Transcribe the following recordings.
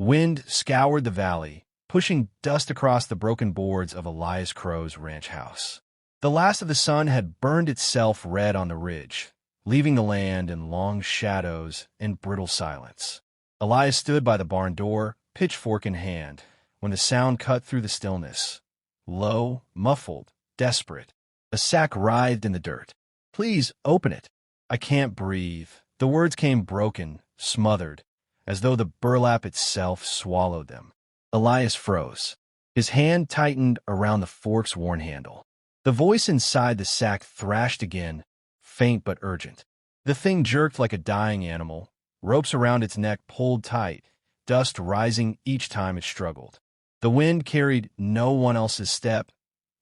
Wind scoured the valley, pushing dust across the broken boards of Elias Crowe's ranch house. The last of the sun had burned itself red on the ridge, leaving the land in long shadows and brittle silence. Elias stood by the barn door, pitchfork in hand, when the sound cut through the stillness. Low, muffled, desperate. A sack writhed in the dirt. "Please, open it. I can't breathe." The words came broken, smothered, as though the burlap itself swallowed them. Elias froze. His hand tightened around the fork's worn handle. The voice inside the sack thrashed again, faint but urgent. The thing jerked like a dying animal, ropes around its neck pulled tight, dust rising each time it struggled. The wind carried no one else's step,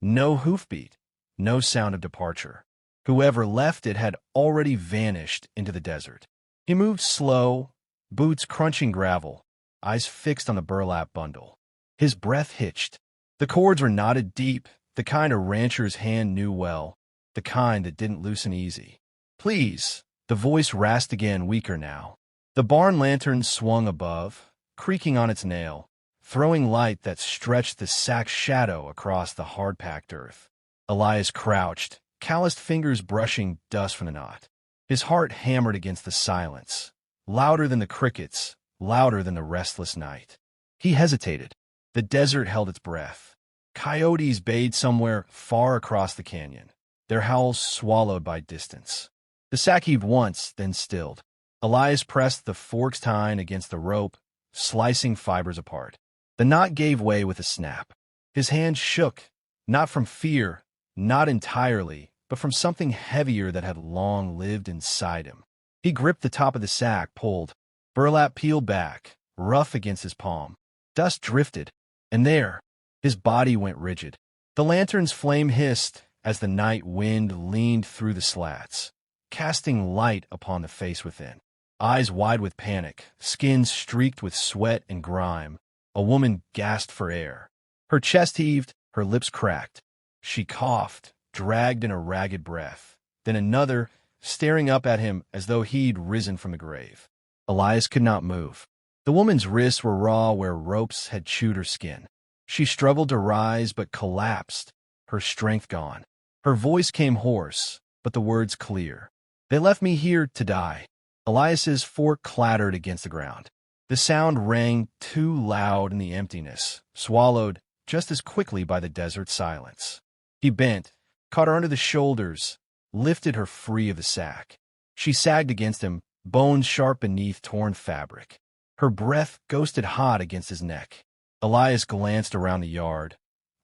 no hoofbeat, no sound of departure. Whoever left it had already vanished into the desert. He moved slow, boots crunching gravel, eyes fixed on the burlap bundle. His breath hitched. The cords were knotted deep, the kind a rancher's hand knew well, the kind that didn't loosen easy. "Please," the voice rasped again, weaker now. The barn lantern swung above, creaking on its nail, throwing light that stretched the sack's shadow across the hard-packed earth. Elias crouched, calloused fingers brushing dust from the knot. His heart hammered against the silence, louder than the crickets, louder than the restless night. He hesitated. The desert held its breath. Coyotes bayed somewhere far across the canyon, their howls swallowed by distance. The sack heaved once, then stilled. Elias pressed the fork's tine against the rope, slicing fibers apart. The knot gave way with a snap. His hand shook, not from fear, not entirely, but from something heavier that had long lived inside him. He gripped the top of the sack, pulled. Burlap peeled back, rough against his palm. Dust drifted, and there, his body went rigid. The lantern's flame hissed as the night wind leaned through the slats, casting light upon the face within. Eyes wide with panic, skin streaked with sweat and grime, a woman gasped for air. Her chest heaved, her lips cracked. She coughed, dragged in a ragged breath. Then another, staring up at him as though he'd risen from the grave. Elias could not move. The woman's wrists were raw where ropes had chewed her skin. She struggled to rise but collapsed, her strength gone. Her voice came hoarse, but the words clear. "They left me here to die." Elias's fork clattered against the ground. The sound rang too loud in the emptiness, swallowed just as quickly by the desert silence. He bent, caught her under the shoulders, lifted her free of the sack. She sagged against him, bones sharp beneath torn fabric. Her breath ghosted hot against his neck. Elias glanced around the yard,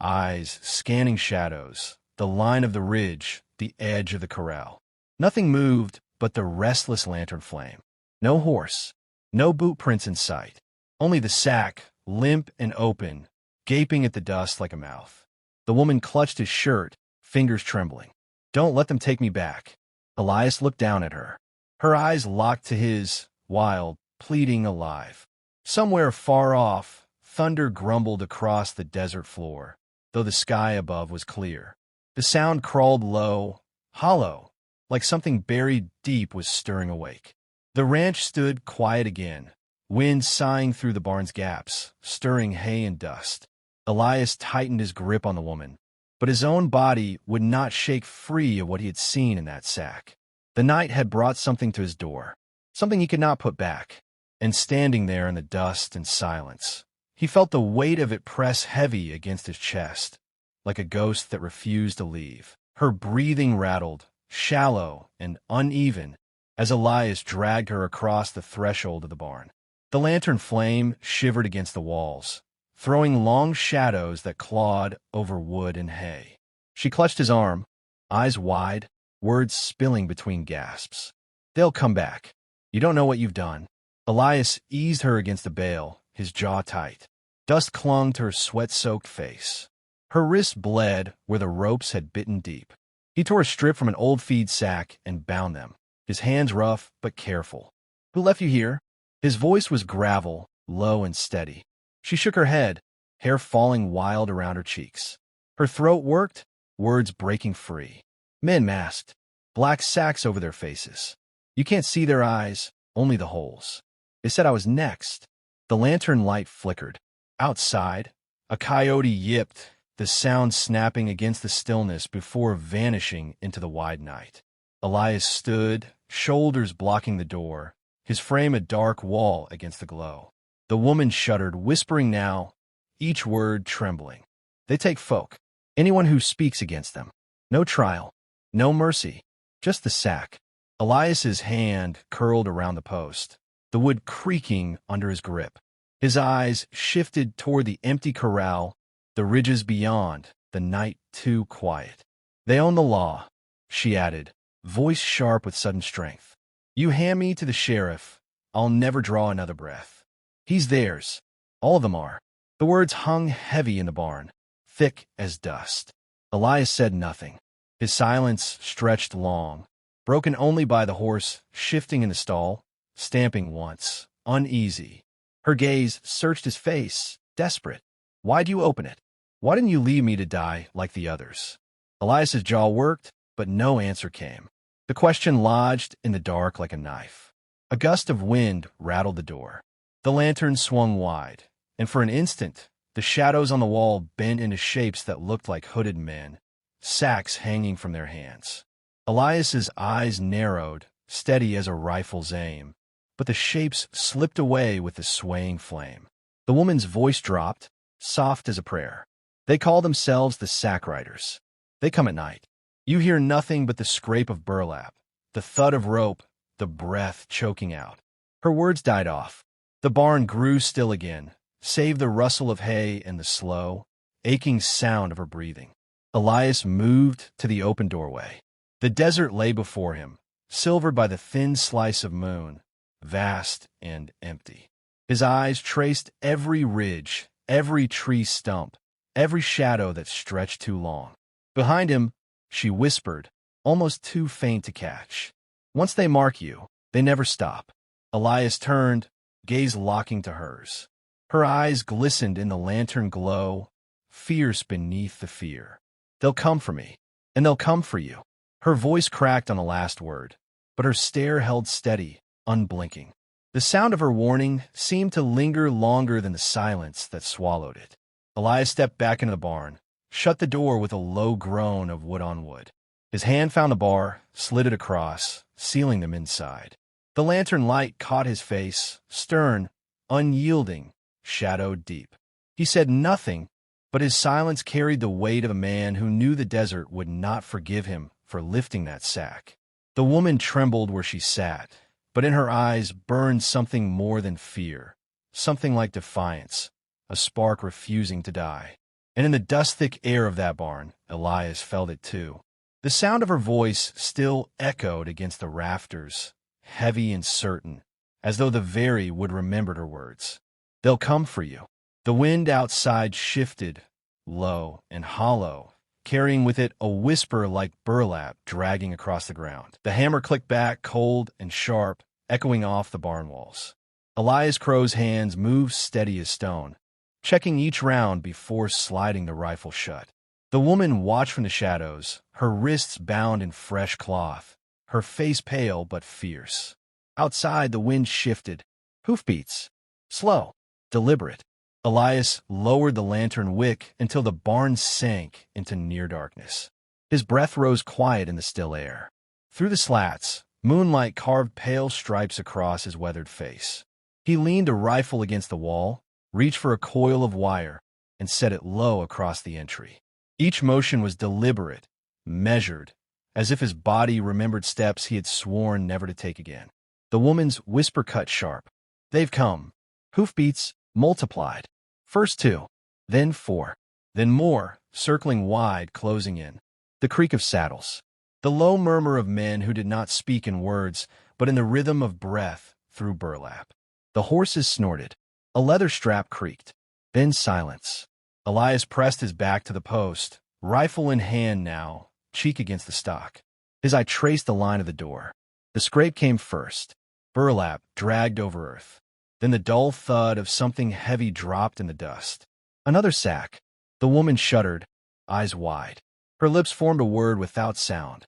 eyes scanning shadows, the line of the ridge, the edge of the corral. Nothing moved but the restless lantern flame. No horse, no boot prints in sight. Only the sack, limp and open, gaping at the dust like a mouth. The woman clutched his shirt, fingers trembling. "Don't let them take me back." Elias looked down at her. Her eyes locked to his, wild, pleading, alive. Somewhere far off, thunder grumbled across the desert floor, though the sky above was clear. The sound crawled low, hollow, like something buried deep was stirring awake. The ranch stood quiet again, wind sighing through the barn's gaps, stirring hay and dust. Elias tightened his grip on the woman, but his own body would not shake free of what he had seen in that sack. The night had brought something to his door, something he could not put back, and standing there in the dust and silence, he felt the weight of it press heavy against his chest, like a ghost that refused to leave. Her breathing rattled, shallow and uneven, as Elias dragged her across the threshold of the barn. The lantern flame shivered against the walls, throwing long shadows that clawed over wood and hay. She clutched his arm, eyes wide, words spilling between gasps. "They'll come back. You don't know what you've done." Elias eased her against the bale, his jaw tight. Dust clung to her sweat-soaked face. Her wrists bled where the ropes had bitten deep. He tore a strip from an old feed sack and bound them, his hands rough but careful. "Who left you here?" His voice was gravel, low and steady. She shook her head, hair falling wild around her cheeks. Her throat worked, words breaking free. "Men masked, black sacks over their faces. You can't see their eyes, only the holes. They said I was next. The lantern light flickered. Outside, a coyote yipped, the sound snapping against the stillness before vanishing into the wide night. Elias stood, shoulders blocking the door, his frame a dark wall against the glow. The woman shuddered, whispering now, each word trembling. They take folk, anyone who speaks against them. No trial, no mercy, just the sack. Elias's hand curled around the post, the wood creaking under his grip. His eyes shifted toward the empty corral, the ridges beyond, the night too quiet. They own the law, she added, voice sharp with sudden strength. You hand me to the sheriff, I'll never draw another breath. He's theirs. All of them are. The words hung heavy in the barn, thick as dust. Elias said nothing. His silence stretched long, broken only by the horse shifting in the stall, stamping once, uneasy. Her gaze searched his face, desperate. Why'd you open it? Why didn't you leave me to die like the others? Elias's jaw worked, but no answer came. The question lodged in the dark like a knife. A gust of wind rattled the door. The lantern swung wide, and for an instant, the shadows on the wall bent into shapes that looked like hooded men, sacks hanging from their hands. Elias's eyes narrowed, steady as a rifle's aim, but the shapes slipped away with the swaying flame. The woman's voice dropped, soft as a prayer. They call themselves the sack riders. They come at night. You hear nothing but the scrape of burlap, the thud of rope, the breath choking out. Her words died off. The barn grew still again, save the rustle of hay and the slow, aching sound of her breathing. Elias moved to the open doorway. The desert lay before him, silvered by the thin slice of moon, vast and empty. His eyes traced every ridge, every tree stump, every shadow that stretched too long. Behind him, she whispered, almost too faint to catch. Once they mark you, they never stop. Elias turned, gaze locking to hers. Her eyes glistened in the lantern glow, fierce beneath the fear. They'll come for me, and they'll come for you. Her voice cracked on the last word, but her stare held steady, unblinking. The sound of her warning seemed to linger longer than the silence that swallowed it. Elias stepped back into the barn, shut the door with a low groan of wood on wood. His hand found the bar, slid it across, sealing them inside. The lantern light caught his face, stern, unyielding, shadowed deep. He said nothing, but his silence carried the weight of a man who knew the desert would not forgive him for lifting that sack. The woman trembled where she sat, but in her eyes burned something more than fear, something like defiance, a spark refusing to die. And in the dust-thick air of that barn, Elias felt it too. The sound of her voice still echoed against the rafters, heavy and certain, as though the very would remember her words. They'll come for you. The wind outside shifted, low and hollow, carrying with it a whisper like burlap dragging across the ground. The hammer clicked back, cold and sharp, echoing off the barn walls. Elias Crowe's hands moved steady as stone, checking each round before sliding the rifle shut. The woman watched from the shadows, her wrists bound in fresh cloth, her face pale but fierce. Outside, the wind shifted. Hoofbeats. Slow. Deliberate. Elias lowered the lantern wick until the barn sank into near darkness. His breath rose quiet in the still air. Through the slats, moonlight carved pale stripes across his weathered face. He leaned a rifle against the wall, reached for a coil of wire, and set it low across the entry. Each motion was deliberate, measured, as if his body remembered steps he had sworn never to take again. The woman's whisper cut sharp. They've come. Hoofbeats multiplied. First 2, then 4, then more, circling wide, closing in. The creak of saddles. The low murmur of men who did not speak in words, but in the rhythm of breath through burlap. The horses snorted. A leather strap creaked. Then silence. Elias pressed his back to the post, rifle in hand now, cheek against the stock. His eye traced the line of the door. The scrape came first. Burlap dragged over earth. Then the dull thud of something heavy dropped in the dust. Another sack. The woman shuddered, eyes wide. Her lips formed a word without sound.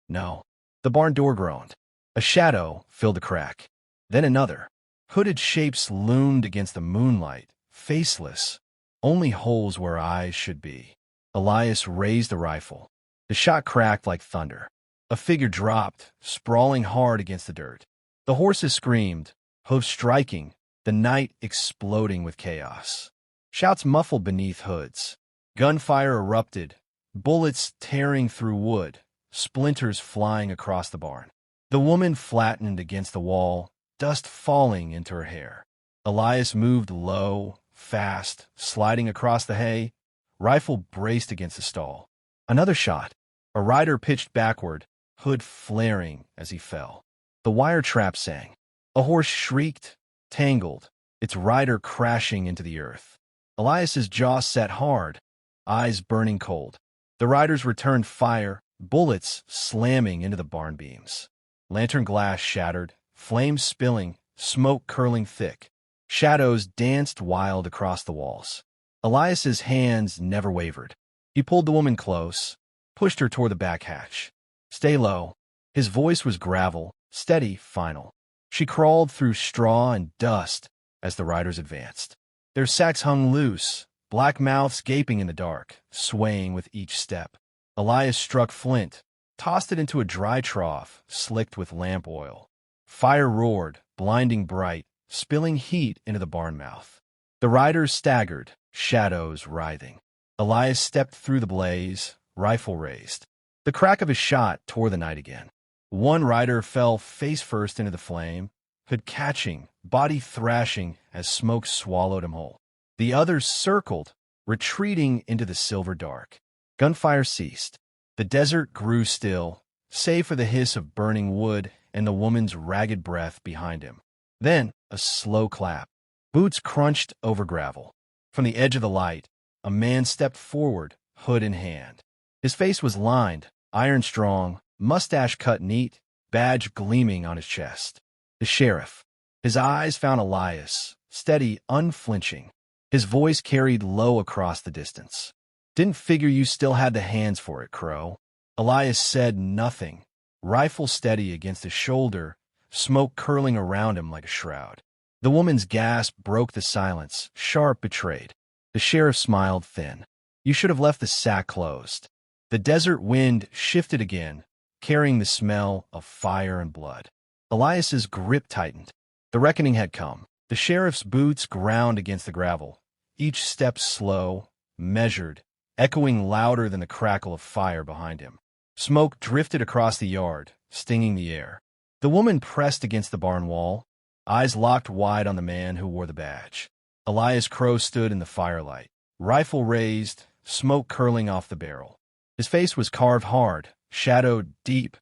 No. The barn door groaned. A shadow filled the crack. Then another. Hooded shapes loomed against the moonlight, faceless, only holes where eyes should be. Elias raised the rifle. The shot cracked like thunder. A figure dropped, sprawling hard against the dirt. The horses screamed, hooves striking, the night exploding with chaos. Shouts muffled beneath hoods. Gunfire erupted, bullets tearing through wood, splinters flying across the barn. The woman flattened against the wall, dust falling into her hair. Elias moved low, fast, sliding across the hay, rifle braced against the stall. Another shot. A rider pitched backward, hood flaring as he fell. The wire trap sang. A horse shrieked, tangled, its rider crashing into the earth. Elias's jaw set hard, eyes burning cold. The riders returned fire, bullets slamming into the barn beams. Lantern glass shattered, flames spilling, smoke curling thick. Shadows danced wild across the walls. Elias's hands never wavered. He pulled the woman close, pushed her toward the back hatch. "Stay low." His voice was gravel, steady, final. She crawled through straw and dust as the riders advanced. Their sacks hung loose, black mouths gaping in the dark, swaying with each step. Elias struck flint, tossed it into a dry trough, slicked with lamp oil. Fire roared, blinding bright, spilling heat into the barn mouth. The riders staggered, shadows writhing. Elias stepped through the blaze, rifle raised. The crack of his shot tore the night again. One rider fell face first into the flame, hood catching, body thrashing as smoke swallowed him whole. The others circled, retreating into the silver dark. Gunfire ceased. The desert grew still, save for the hiss of burning wood and the woman's ragged breath behind him. Then, a slow clap. Boots crunched over gravel. From the edge of the light, a man stepped forward, hood in hand. His face was lined, iron strong, mustache cut neat, badge gleaming on his chest. The sheriff. His eyes found Elias, steady, unflinching. His voice carried low across the distance. "Didn't figure you still had the hands for it, Crowe." Elias said nothing, rifle steady against his shoulder, smoke curling around him like a shroud. The woman's gasp broke the silence, sharp, betrayed. The sheriff smiled thin. "You should have left the sack closed." The desert wind shifted again, carrying the smell of fire and blood. Elias's grip tightened. The reckoning had come. The sheriff's boots ground against the gravel, each step slow, measured, echoing louder than the crackle of fire behind him. Smoke drifted across the yard, stinging the air. The woman pressed against the barn wall, eyes locked wide on the man who wore the badge. Elias Crowe stood in the firelight, rifle raised, smoke curling off the barrel. His face was carved hard, shadowed deep,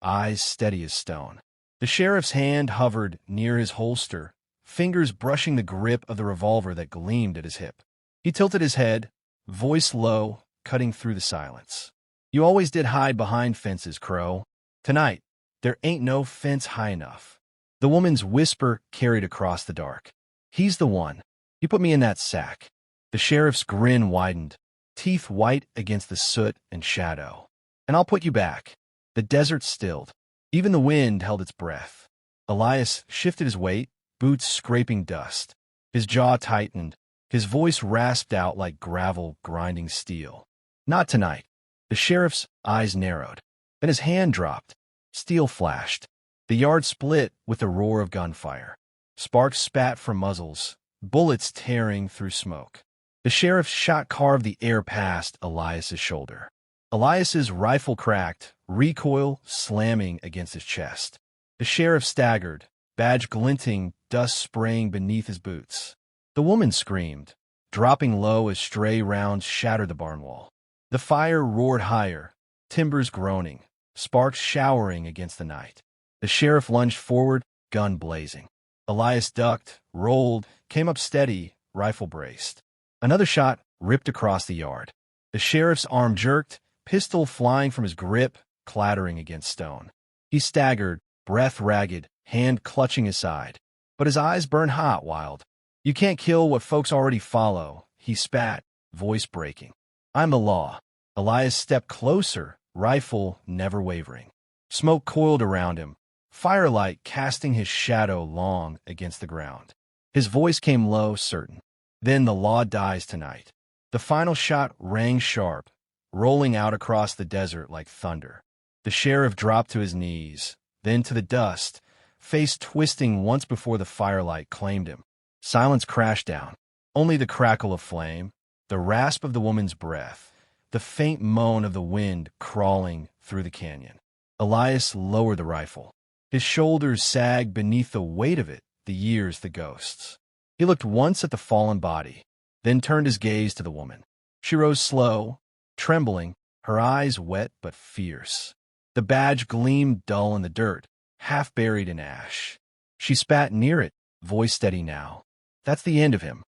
eyes steady as stone. The sheriff's hand hovered near his holster, fingers brushing the grip of the revolver that gleamed at his hip. He tilted his head, voice low, cutting through the silence. "You always did hide behind fences, Crowe. Tonight, there ain't no fence high enough." The woman's whisper carried across the dark. "He's the one. You put me in that sack." The sheriff's grin widened, teeth white against the soot and shadow. "And I'll put you back." The desert stilled. Even the wind held its breath. Elias shifted his weight, boots scraping dust. His jaw tightened, his voice rasped out like gravel grinding steel. "Not tonight." The sheriff's eyes narrowed. Then his hand dropped. Steel flashed. The yard split with the roar of gunfire. Sparks spat from muzzles, bullets tearing through smoke. The sheriff's shot carved the air past Elias's shoulder. Elias's rifle cracked, recoil slamming against his chest. The sheriff staggered, badge glinting, dust spraying beneath his boots. The woman screamed, dropping low as stray rounds shattered the barn wall. The fire roared higher, timbers groaning, sparks showering against the night. The sheriff lunged forward, gun blazing. Elias ducked, rolled, came up steady, rifle braced. Another shot ripped across the yard. The sheriff's arm jerked, pistol flying from his grip, clattering against stone. He staggered, breath ragged, hand clutching his side. But his eyes burned hot, wild. "You can't kill what folks already follow," he spat, voice breaking. "I'm the law." Elias stepped closer, rifle never wavering. Smoke coiled around him, firelight casting his shadow long against the ground. His voice came low, certain. Then the law dies tonight. The final shot rang sharp, rolling out across the desert like thunder. The sheriff dropped to his knees, then to the dust, face twisting once before the firelight claimed him. Silence crashed down. Only the crackle of flame, the rasp of the woman's breath, the faint moan of the wind crawling through the canyon. Elias lowered the rifle. His shoulders sagged beneath the weight of it, the years, the ghosts. He looked once at the fallen body, then turned his gaze to the woman. She rose slow, trembling, her eyes wet but fierce. The badge gleamed dull in the dirt, half buried in ash. She spat near it, voice steady now. That's the end of him.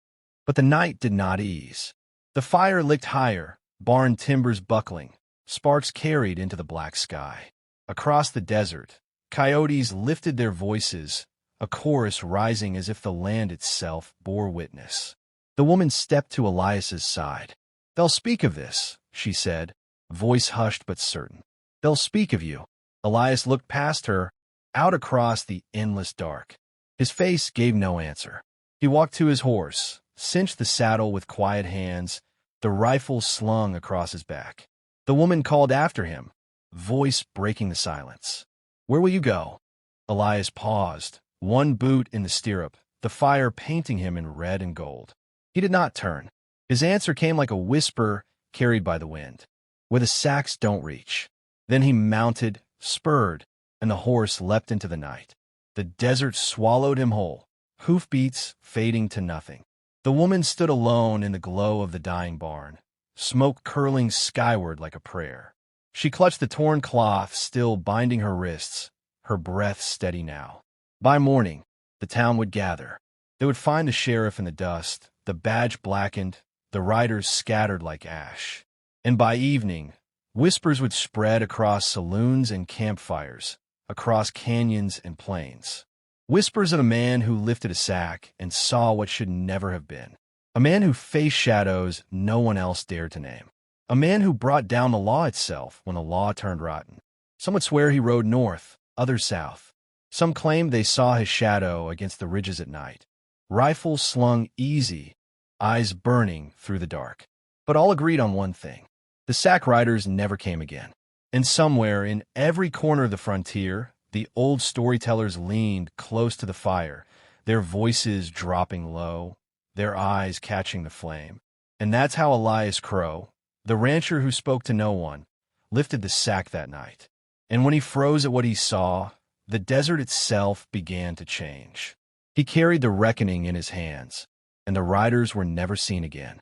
But the night did not ease. The fire licked higher, barn timbers buckling, sparks carried into the black sky. Across the desert, coyotes lifted their voices, a chorus rising as if the land itself bore witness. The woman stepped to Elias's side. "They'll speak of this," she said, voice hushed but certain. "They'll speak of you." Elias looked past her, out across the endless dark. His face gave no answer. He walked to his horse, cinched the saddle with quiet hands, the rifle slung across his back. The woman called after him, voice breaking the silence. "Where will you go?" Elias paused, one boot in the stirrup, the fire painting him in red and gold. He did not turn. His answer came like a whisper carried by the wind. "Where the sacks don't reach." Then he mounted, spurred, and the horse leapt into the night. The desert swallowed him whole, hoofbeats fading to nothing. The woman stood alone in the glow of the dying barn, smoke curling skyward like a prayer. She clutched the torn cloth still binding her wrists, her breath steady now. By morning, the town would gather. They would find the sheriff in the dust, the badge blackened, the riders scattered like ash. And by evening, whispers would spread across saloons and campfires, across canyons and plains. Whispers of a man who lifted a sack and saw what should never have been. A man who faced shadows no one else dared to name. A man who brought down the law itself when the law turned rotten. Some would swear he rode north, others south. Some claimed they saw his shadow against the ridges at night. Rifles slung easy, eyes burning through the dark. But all agreed on one thing. The sack riders never came again. And somewhere in every corner of the frontier, the old storytellers leaned close to the fire, their voices dropping low, their eyes catching the flame. And that's how Elias Crowe, the rancher who spoke to no one, lifted the sack that night. And when he froze at what he saw, the desert itself began to change. He carried the reckoning in his hands, and the riders were never seen again.